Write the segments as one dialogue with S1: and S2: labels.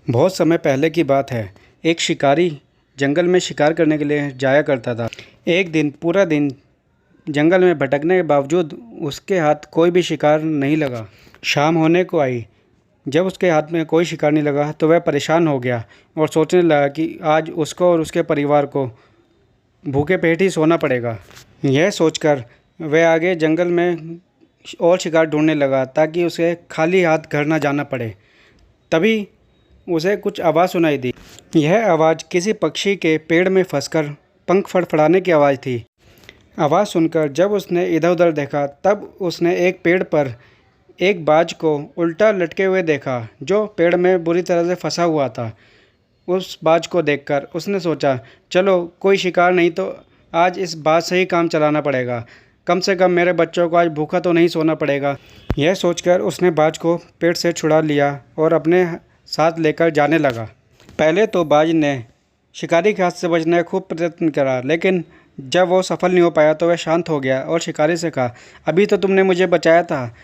S1: बहुत समय पहले की बात है। एक शिकारी जंगल में शिकार करने के लिए जाया करता था। एक दिन पूरा दिन जंगल में भटकने के बावजूद उसके हाथ कोई भी शिकार नहीं लगा। शाम होने को आई। जब उसके हाथ में कोई शिकार नहीं लगा तो वह परेशान हो गया और सोचने लगा कि आज उसको और उसके परिवार को भूखे पेट ही सोना पड़ेगा। यह सोचकर वह आगे जंगल में और शिकार ढूंढने लगा ताकि उसे खाली हाथ घर ना जाना पड़े। तभी उसे कुछ आवाज़ सुनाई दी। यह आवाज़ किसी पक्षी के पेड़ में फंसकर पंख फड़फड़ाने की आवाज़ थी। आवाज़ सुनकर जब उसने इधर उधर देखा तब उसने एक पेड़ पर एक बाज को उल्टा लटके हुए देखा जो पेड़ में बुरी तरह से फंसा हुआ था। उस बाज को देखकर उसने सोचा, चलो कोई शिकार नहीं तो आज इस बाज से ही काम चलाना पड़ेगा। कम से कम मेरे बच्चों को आज भूखा तो नहीं सोना पड़ेगा। यह सोचकर उसने बाज को पेड़ से छुड़ा लिया और अपने साथ लेकर जाने लगा। पहले तो बाज ने शिकारी के हाथ से बचने का खूब प्रयत्न करा, लेकिन जब वो सफल नहीं हो पाया तो वह शांत हो गया और शिकारी से कहा, अभी तो तुमने मुझे बचाया था,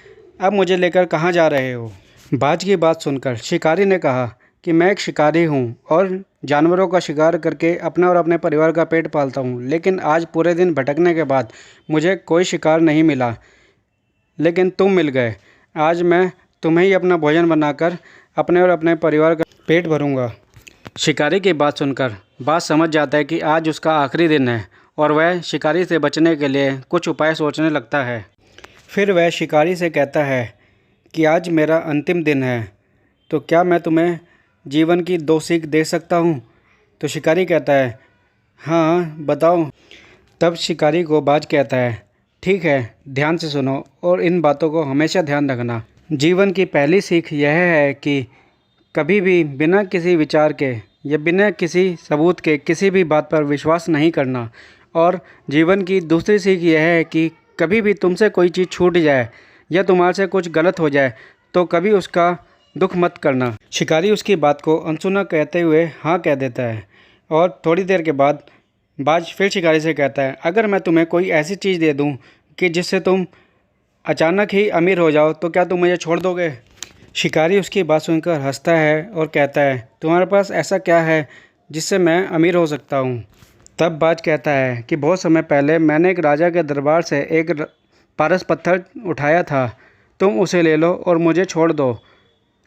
S1: अब मुझे लेकर कहाँ जा रहे हो? बाज की बात सुनकर शिकारी ने कहा कि मैं एक शिकारी हूँ और जानवरों का शिकार करके अपना और अपने परिवार का पेट पालता हूँ, लेकिन आज पूरे दिन भटकने के बाद मुझे कोई शिकार नहीं मिला, लेकिन तुम मिल गए। आज मैं तुम्हें ही अपना भोजन बनाकर अपने और अपने परिवार का पेट भरूंगा। शिकारी की बात सुनकर बाज समझ जाता है कि आज उसका आखिरी दिन है और वह शिकारी से बचने के लिए कुछ उपाय सोचने लगता है। फिर वह शिकारी से कहता है कि आज मेरा अंतिम दिन है, तो क्या मैं तुम्हें जीवन की 2 सीख दे सकता हूँ? तो शिकारी कहता है, हाँ बताओ। तब शिकारी को बाज कहता है, ठीक है, ध्यान से सुनो और इन बातों को हमेशा ध्यान रखना। जीवन की पहली सीख यह है कि कभी भी बिना किसी विचार के या बिना किसी सबूत के किसी भी बात पर विश्वास नहीं करना। और जीवन की दूसरी सीख यह है कि कभी भी तुमसे कोई चीज़ छूट जाए या तुम्हारे से कुछ गलत हो जाए तो कभी उसका दुख मत करना। शिकारी उसकी बात को अनसुना कहते हुए हाँ कह देता है और थोड़ी देर के बाद बाज फिर शिकारी से कहता है, अगर मैं तुम्हें कोई ऐसी चीज़ दे दूँ कि जिससे तुम अचानक ही अमीर हो जाओ तो क्या तुम मुझे छोड़ दोगे? शिकारी उसकी बात सुनकर हंसता है और कहता है, तुम्हारे पास ऐसा क्या है जिससे मैं अमीर हो सकता हूँ? तब बाज कहता है कि बहुत समय पहले मैंने एक राजा के दरबार से एक पारस पत्थर उठाया था, तुम उसे ले लो और मुझे छोड़ दो।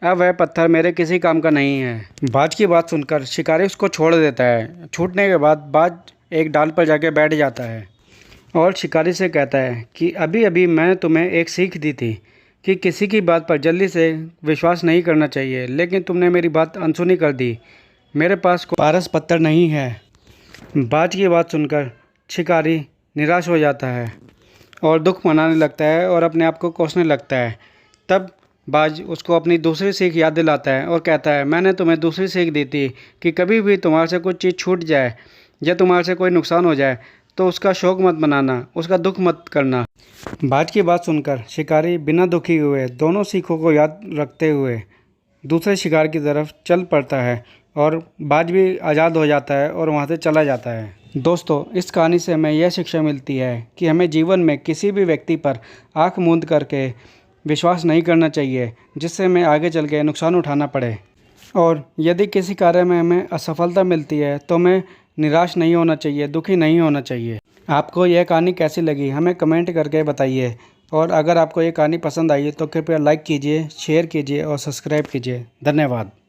S1: अब वह पत्थर मेरे किसी काम का नहीं है। बाज की बात सुनकर शिकारी उसको छोड़ देता है। छूटने के बाद बाज एक डाल पर जाके बैठ जाता है और शिकारी से कहता है कि अभी अभी मैंने तुम्हें एक सीख दी थी कि किसी की बात पर जल्दी से विश्वास नहीं करना चाहिए, लेकिन तुमने मेरी बात अनसुनी कर दी। मेरे पास कोई पारस पत्थर नहीं है। बाज की बात सुनकर शिकारी निराश हो जाता है और दुख मनाने लगता है और अपने आप को कोसने लगता है। तब बाज उसको अपनी दूसरी सीख याद दिलाता है और कहता है, मैंने तुम्हें दूसरी सीख दी थी कि कभी भी तुम्हारे से कुछ चीज़ छूट जाए या तुम्हारे से कोई नुकसान हो जाए तो उसका शोक मत मनाना, उसका दुख मत करना। बाज की बात सुनकर शिकारी बिना दुखी हुए दोनों सीखों को याद रखते हुए दूसरे शिकार की तरफ चल पड़ता है और बाज भी आज़ाद हो जाता है और वहाँ से चला जाता है। दोस्तों, इस कहानी से हमें यह शिक्षा मिलती है कि हमें जीवन में किसी भी व्यक्ति पर आँख मूंद करके विश्वास नहीं करना चाहिए जिससे हमें आगे चल के नुकसान उठाना पड़े। और यदि किसी कार्य में हमें असफलता मिलती है तो हमें निराश नहीं होना चाहिए, दुखी नहीं होना चाहिए। आपको यह कहानी कैसी लगी हमें कमेंट करके बताइए, और अगर आपको ये कहानी पसंद आई तो कृपया लाइक कीजिए, शेयर कीजिए और सब्सक्राइब कीजिए। धन्यवाद।